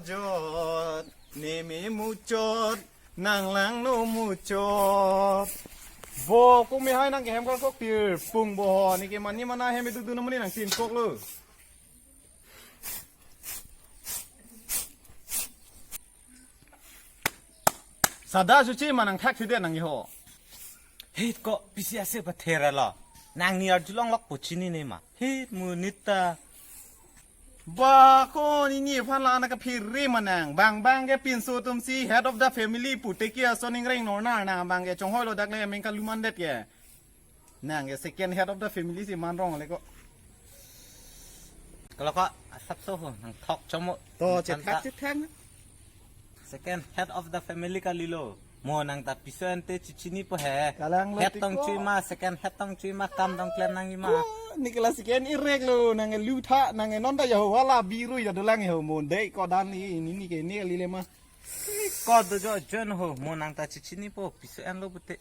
จดเนมีมูจดนางหลังโนมูจดโบกูไม่ให้นางแกมก็ตีปุ่งบ่อนี่แกมันนี่มันน่าให้ไม่ดูน้ำมันนี่นางตีนกกเลยสาดาจุจิมันนางแท็กที่เด่นนางยี่ห้อเฮ้ยก็พิเศษเสียประเทศละนางนี่อาจุลองล็อกปุชินี่เนี่ยมาเฮ้ยมือนิตาบ้าคนนี่พันล้านนักพิริมันนางบางแกปินสูตุมซี head of the family ปุตเตกี้ส่วนนิ่งเร่งนอนนางบางแกจงห้อยโลดักเลยเมงกัลุมันเด็ดแกนางแก second head of the family สิมันร้องอะไรก็แล้วก็ซับซ้อนนางทอกชมต่อเจ็ดแท่ง second head of the family กันลิโลมัวนางตัดพิเศษเตจิชินี่พอแห่ head ต้องช่วยมา second head ต้องช่วยมากำต้องเคลนนางยี่มานี่ก็ละสิเกนอีเรกเลยนางลูท่านางนอนได้ยาวว่าลาบีรุยจะดูแลงเหรอมูนเด็กก็ด้านนี้นี่แกนี่ลีเลยมาก็ดูจอจนหัวมัวนางตัดชินี่พอพิเศษลูกเต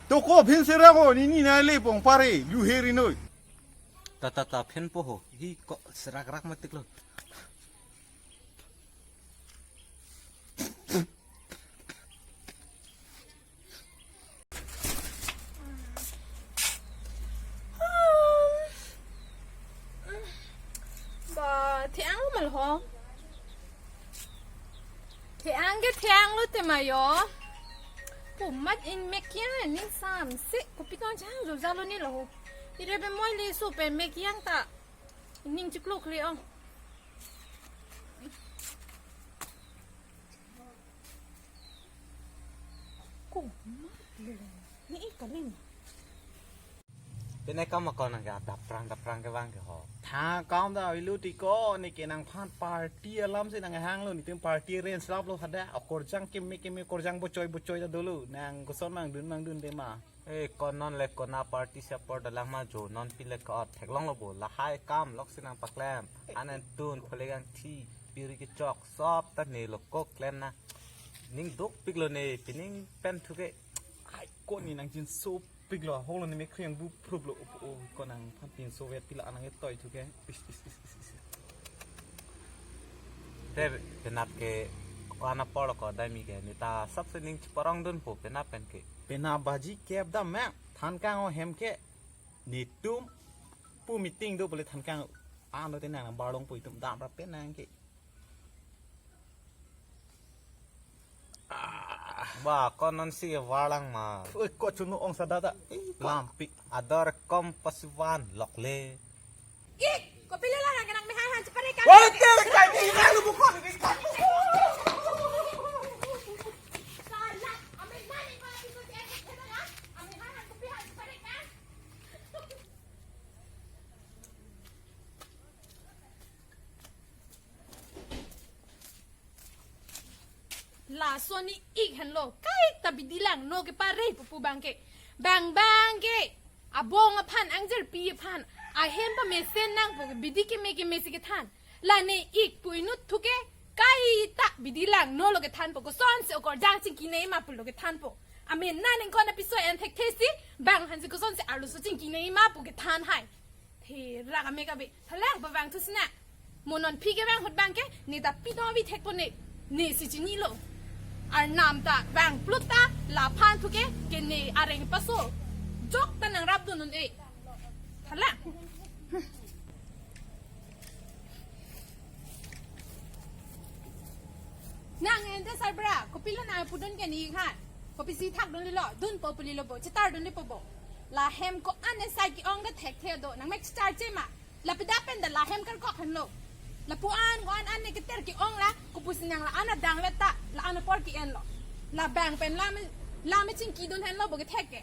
ตัวก็พินเสระก็นี่นายเล่ปงปารียูเฮริโน่ตาเพ่นพอฮีก็สระรักมาติกเลยที่อังมันหรอที่อังก็ที่อังรู้แต่มาโยผมมัดอินเมกี้นี่30กูพี่ต้องช่างจุดจ้าลุนี่หรอที่ได้เป็นมวยลีสูเป็นเมกี้ยังตานิ่งจุกลูกเลยอ่ะกูมัดเลยนี่อีกกันนี่เป็นไงก็มาก่อนนะดับรังกันว่างกันหอถ้าก้าวได้วิลุติโก้ในเกนังพานปาร์ตี้ล้ำสินางห้างเลยนี่เป็นปาร์ตี้เรียนสลับโลหัดได้เอากอร์จังเกมไม่กอร์จังบ่จอยจะดูลูนางก็ซ้อนมังดุนเดมาก่อนนอนเล็กก่อนนาปาร์ตี้เสียปอดดังมาโจนอนพิเล็กก็แท็กล่องระบบละหายกำล็อกสินางปักแลมอันนั้นตูนพลกันที่บิริกจอกซอบตัดเนลก็แกลมนะนิ่งดุกปิกโลเนเป็นนิ่งเป็นทุกไอ้ก้นนี่นางจินซูปิกหล่อห้องเราไม่เครียงบุพรุบหล่อโอ้ก็นางพันปีนโซเวียตพิลานังต่อยทุกแกแต่เป็นนับเกวานาปอลก็ได้มีแกนี่ตาซับเซนิงปรองดุนผมเป็นนับเป็นเกเป็นนับบาจีแคบดำแม่ทันกลางเอาแฮมแกนี่ตุ้มผู้มีติ้งดูไปเลยทันกลางโดยแต่นางบาลงปุ๋ยตุ้มดำรับเป็นนางเกว่าก็นอนเสียวาลังมาก็ชุนองศาดาลามปิอดอร์คอมปัสวานหลอกเล่อีกก็ไปเล่นอะไรกันนังไม่ให้หันจะไปได้กันโอ้ยเจ๊ไก่ดีนะลูกบุคคลลาส่วนนี้อีกเห็นโลใกล้ตาบิดีหลังโนกปารีปูบางเกบางเกอาบงอพันอังเจอปีพันอาเห็นปะเมเซนนั่งปูบิดีเกเมสิกทันลาเนอีกปุยนุทุกเกใกล้ตาบิดีหลังโนโลกทันปูก็ซ้อนเสียกอจางจิงกินเนมาปูโลกทันปูอเมนนั่นเองคนอภิษฎแอนเทคเทสิบางหันสิก็ซ้อนเสียอารุสจิงกินเนมาปูกทันให้เทรักอเมกะเบทะเลบางทุสนะมนนพี่เกบางหดบางเกนี่ตาพี่ต้องวิเทคปนนี่สิจินี่โลอาร์นามตาแบงพลุตตาลาพันทุกเกเกเนอาริงปัสโซจกตันนังรับดุนนเอทันละนางเอ็นเดซาบราก็พิลนายพูดนกันอีกค่ะก็พิสิทักดุนลิลดุนปอปลิลโบจิตาดุนลิปโบลาเฮมก็อันเนสไซกิองก็แท็กเทโดนังเม็กซ์ตาร์เจมาลาปิดาเป็นแต่ลาเฮมกันก็ขันโลละปูอันก็อันนี่ก็เตอร์กิองละกูพูดสินังละอันน่ะดังเวตาละอันน่ะปอร์กิเอ็นละละแบ่งเป็นละไม่จริงกี่โดนเห็นเราบอกแท็กแก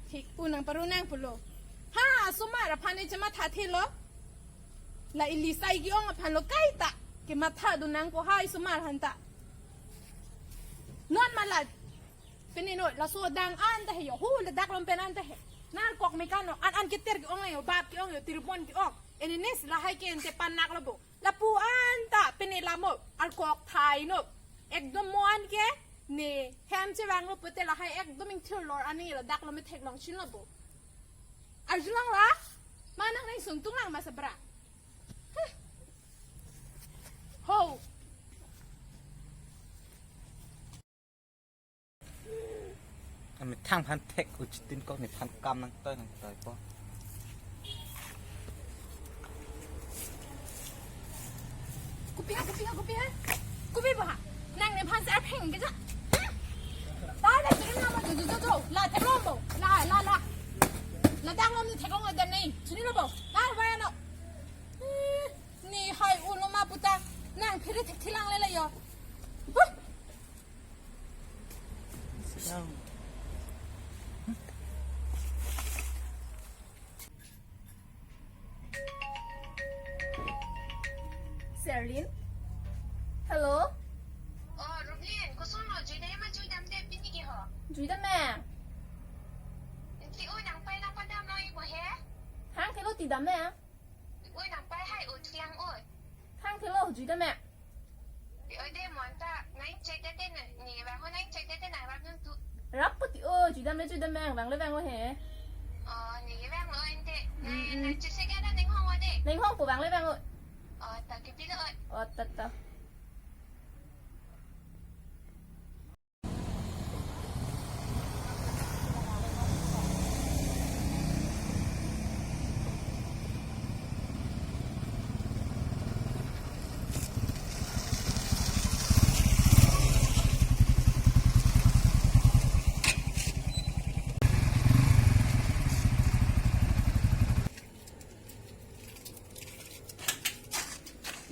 ที่ปูนังปรุนังพูดโลฮ่าสมัยละพันนี่จะมาท่าเทโลละอิลิไซกิองพันโลไกตะเกมาท่าดูนังกูฮ่าสมัยหันตะนอนมาละเป็นนี่หน่อยละโซดังอันแต่เหรอหูละดักลมเป็นอันแต่เหรอน่ากอกไม่กันเนาะอันกิเตอร์กิองเลยบาปกิองเลยติรุปอนกิองเอ็นนี่สิละให้เกณฑ์เตปันนักระบบละปูอันตะเป็นนี่ละโมอัลกอกไทยเนาะเอกดมมวนเกนี่แฮมจะวางระบบแต่ละให้เอกดมิงเทอร์ลอร์อันนี้ละดักเราไม่เทคลองชิ้นระบบอันจุลังละ มานั่งในสูงตุ้งหลังมาสบระโฮ มันทั้งพันเทคอุจิตินก็ในพันกรรมนั่งเต้ยนั่งเต้ยปะกูเปียบ่ฮะนั่งในพันแสบแห่งกันจ้ะตายเลยจะได้นำมาจู่ลาเทคโลบ่ลาดังลมนี่เทคโลเดินนี่ชนิดบ่ลาไว้เนาะนี่ให้อุลมาปุตตานั่งพิริเทคที่ลังเลยยอSerlin Hello Ruplin, ko sunod, Joy na yaman Joy damde pinigi ho. Joy da mẹ Ti ui nang pai nang padam no ibo he? Hang thế lô tì đám mẹ Ui nang pai hai u tiang ui. Hang thế lô Joy da mẹ Ti ui de mon ta, nang check de de ni ba ho nang check de de na ba nun tu. Rắp bút tì ơi Joy da mẹ vàng lấy vàng ngô hề Ni vang lo en de. Nang check se ga na ning hong wa de. Nành hông của vàng lấy vàng ơi Ta ke pi lo ui. Tật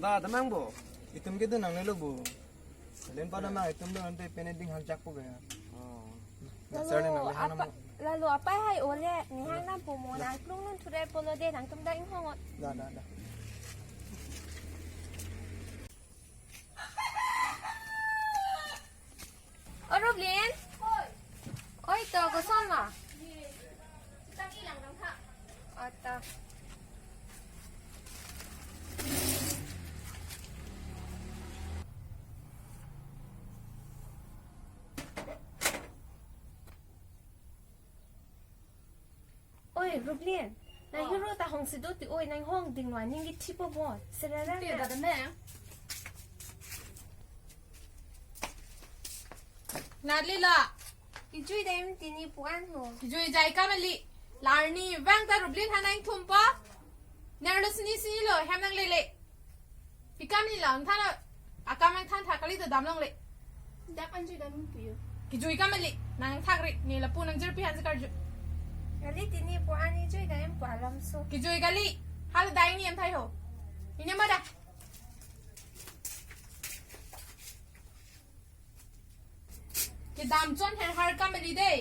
Ba, tamang bo. Itum gitu nang nelo bo. Len pada mah itum do ante peneding haljak po gaya. Serlin nang lehan mo. Lalu apa hai oleh ni hang nam pu mo nang plung nun thurai polo de nang tum da ing hong Da. Ruplin oi to ko son ma Tang ilang nang ha ata Oi Ruplin nang hero ta hong sido ti oi nang hong ding wan ning gi tipo bo serara Tìa da mẹ Nát li la ki chui dem ti ni pu an ho Joy jai ka mali Larni vang ta Ruplin han anh thum pa Nang lo sini lo hem nang le Ikam ni lang tha la Akam ang than tha kali to dam long le dak an chui dam pu yo Ki joy ka mali Nang thak ri ni la pu nang jer pi han zakar ju ali ti ni pu an ni chui dam pu alam so Ki joy ka li Hal dai ni em thai ho Ini ma da Ki dam chon hen har ka mali de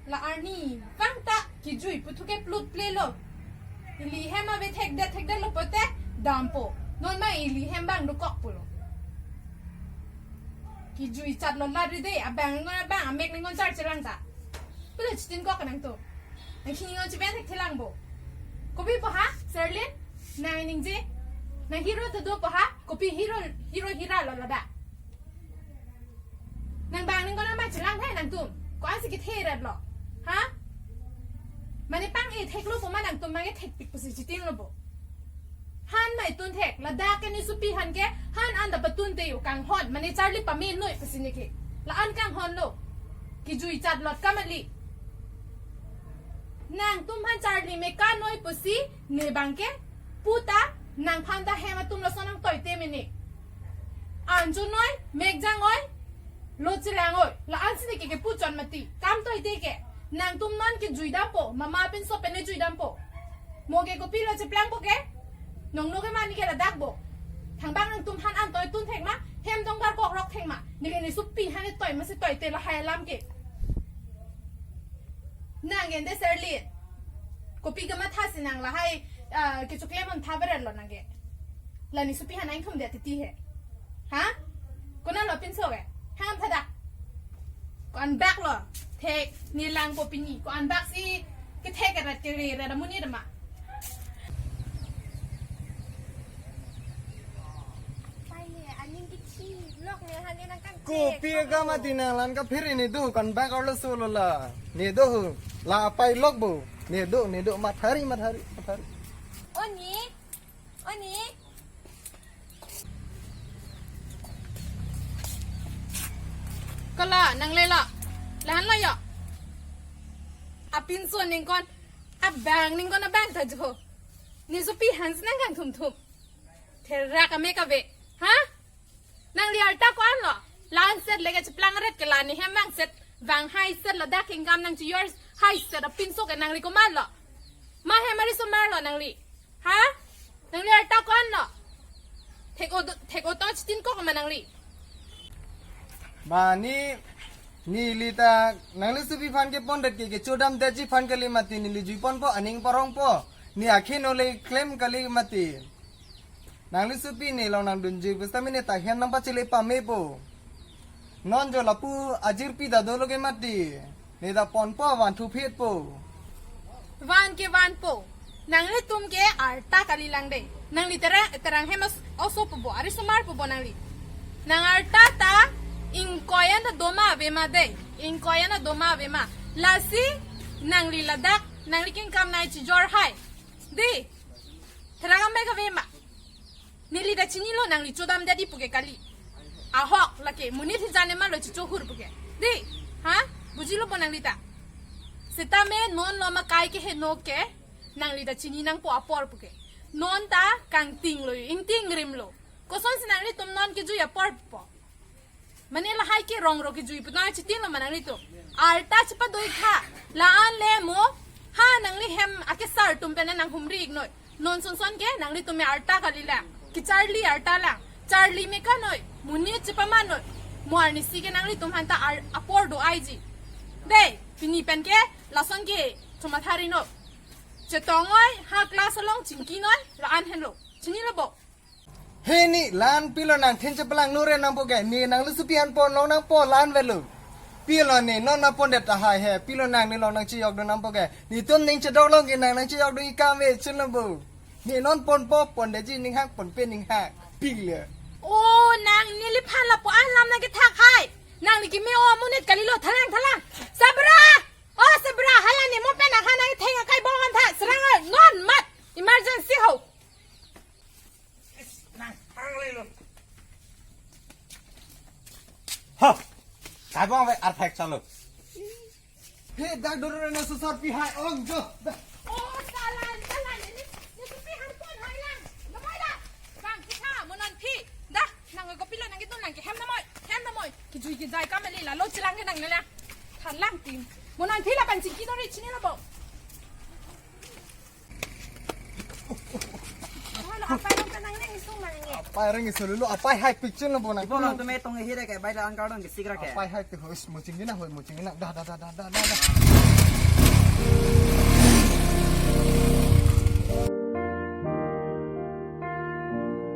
La arni vang ta ki joy pu thu ke plut play lo Ili hem ave thek de lo pote dam po Non ma ili hem bang do kok pu lo Ki joy chat lo la ri de a bang ngon a bang a mek ngon char chilang ta Pula chitin kok nang to Nang kini ngon chiben thek thilang bo Kopi po ha Serlin Nang ning je Nang hero to do po ha Kopi hira lo la da Nang bang ning ngon a ma chilang thai nang tum Ko an si ki the red lo Ha Mane pang e thek lo po ma nang tum ma ge thek pik po si chitin lo bo Han mai tun thek la da ke ni supi han ke han an da patun te yu kang hon mane charli pa me noi pasini ke la an kang hon lo ki jui chat lot kamali nang tum han charli me ka noi pusi ne bang ke puta nang phan da hema tum lo sonang toy te me ni an ju noi mek jang oi lo chirang oi la an sini ke pu chon mati kam toy te ke nang tum non ki jui da po mama pin so pe ne jui dam po mo ke ko pi lo che plang po ke Nong no ke ma ni ke la dak bo thang bang nang tum han an toy tun thek ma hem dong gar kok rok thek ma ni ke ni supi han ni toy ma si toy te la hai lam ke nang gen de Serlin ko pi ga ma tha si nang la hai ke chukle mon tha ber lo nang ge la ni supi han ai thum de ti he ha ko na lo pin so ge ham tha da ko an back lo thek ni lang ko pin ni ko an back si ke thek ga ra ti re ra mu ni da ma Kopi ka mati nang lan ka phir ni do kan back out so la. Ni do la pai lok bo. Ni do mathari โอ้นี้โอ้นี้ ก็ละนางเลยละแล้วหันละยะอ่ะปินส่วนหนึ่งก่อนอ่ะแบงหนึ่งก่อนนะแบงเธอจูนี่สุปีหันส์นั่งกันทุ่มเธอรักกันไม่กับเวฮะนางเรียลตาก่อนเหรอล้านเสร็จเลยก็จะพลังเร็ดกันล้านนี่ให้แม่งเสร็จแบงให้เสร็จแล้วได้เก่งกำนางจะย้อนให้เสร็จแล้วปินส่วนกันนางรีก็มาเหรอมาให้มาริสมาเหรอนางรีฮะนางเรียลตาก่อนเหรอเทคโอต้องชินก็กับมานางรี มานี่ลิตานางลิสุพีฟันเก็บปอนเด็ดเกจูดำเดจิฟันกะลิมาตีนี่ลิจุยปอนปออันนิงปอรองปอนี่อาคิโนเลยเคลมกะลิมาตีนางลิสุพีนี่เรานางดุนจีบุสตามิเนตาเฮียนนับปัจเจเลปาเมปอนอนจอลาปูอาจิรปีดาโดโลเกมาตีนี่ตาปอนปอวันทุเพศปอ วันเกวันโปนางลิตุมเกอาร์ตากะลิลังเดนางลิterang hemas also pobo ari sumar pobo nang li nang arta ta inkoyana doma vema de inkoyana doma vema lasi nang li ladak nang li king kam nai chi jor hai de terang mega vema nili da chini lo nang li chodam dadi puge kali ahok lake munit jane ma lo chi chohur puge de ha bujilo bonang li ta sitame non lo ma kai ke he no ke nang li da chini nang po apor puge non ta kang ting lo ing ting rim lo ko son sinang li tum non ke ju ya por po manila hai ke rong ro ke ju pu na chi ting lo manang li to alta chi pa doi kha la an le mo ha nang li hem ake sar tum pe na nang humri ignoi non son ke nang li tum me alta ka li la ki charlie alta la charlie me ka noi muni chi pa man noi moar ni si ke nang li tum han ta apor do ai ji de pini pen ke la son ke chuma thari noจะต้องไว้หากลาสลองจิงกี้น้อยละอันเห็นหรอชนิดระบบ เฮนี่ลานปีละนางเทนจะพลังโนเรนังโปแกนี่นางลิสุพีอันปอนนางปอลานเวลูปีละนี่นอนนับปอนเด็ดตาหายแฮปีละนางนี่ลองนางจียอกดูนางโปแกนี่ต้นนิงจะดอกลองกินนางจียอกดูอีกาเวชิลบูนี่นอนปอนปอปอนเดจีนิงฮักปอนเป็นนิงฮักปีเลย โอ้นางนี่ลิพันละปอันลำนางก็ทักให้นางนี่กินไม่ออมุนิดกะลิโลทะลังซาบราโอ้ซาบราฮัลนี่มันเป็นอาหารนางเทงไก่บองกันท่าสรังเลยนอนมัด emergency เหรอฮะไก่บ้องไปอัดแพ็กจังเลย เฮ้ดักดูเรนัสสารปีหายอ่องจ้ะ โอ้ซาลันนี่สุปีหันปอนหอยลังละไม่ละฟังพี่ข้ามันนั่นพี่ดะนางก็พี่เลยนางกินต้นนางกินแฮมน้ำมอยกินจุยกินใจก็ไม่ลีละโลจิลังกันนางเลยนะทันล่างตีมมันนั่นพี่ละเป็นจิงกี้ตัวริชนี่ละบอกไปลงกันนั่งเล่นสู้มาไง ไปเรื่องนี้สุดเลยไปให้ปิกชิลนะบุนัง Ipo lang tume tong hira kay bayad ang karon gisikra kay.ไปให้ตัวหัวมุจิงนี่นะหัวมุจิงนี่นะด่า